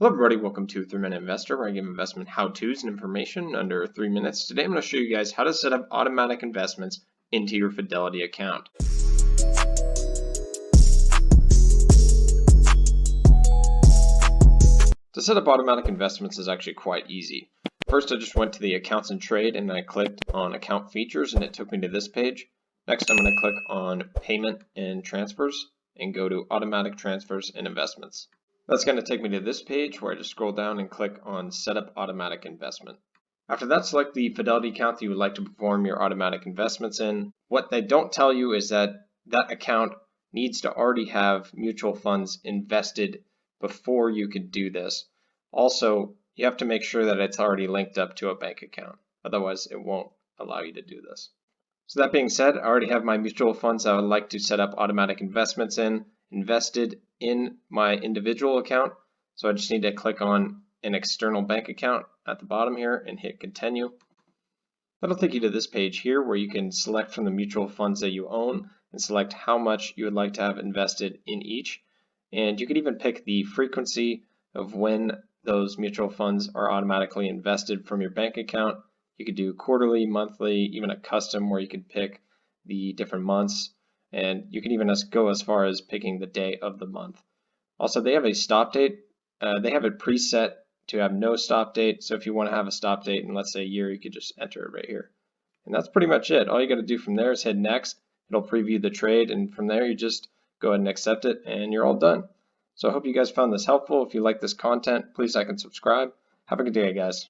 Hello everybody, welcome to 3-Minute Investor, where I give investment how-tos and information under 3 minutes. Today I'm going to show you guys how to set up automatic investments into your Fidelity account. To set up automatic investments is actually quite easy. First, I just went to the accounts and trade and I clicked on account features and it took me to this page. Next, I'm going to click on payment and transfers and go to automatic transfers and investments. That's going to take me to this page where I just scroll down and click on Set up Automatic Investment. After that, select the Fidelity account that you would like to perform your automatic investments in. What they don't tell you is that that account needs to already have mutual funds invested before you could do this. Also, you have to make sure that it's already linked up to a bank account. Otherwise, it won't allow you to do this. So that being said, I already have my mutual funds I would like to set up automatic investments in invested in my individual account. So I just need to click on an external bank account at the bottom here and hit continue. That'll take you to this page here where you can select from the mutual funds that you own and select how much you would like to have invested in each. And you can even pick the frequency of when those mutual funds are automatically invested from your bank account. You could do quarterly, monthly, even a custom where you could pick the different months. And you can even go as far as picking the day of the month. Also, they have a stop date. They have it preset to have no stop date. So if you want to have a stop date in, let's say, a year, you could just enter it right here. And that's pretty much it. All you got to do from there is hit next. It'll preview the trade. And from there, you just go ahead and accept it and you're all done. So I hope you guys found this helpful. If you like this content, please like and subscribe. Have a good day, guys.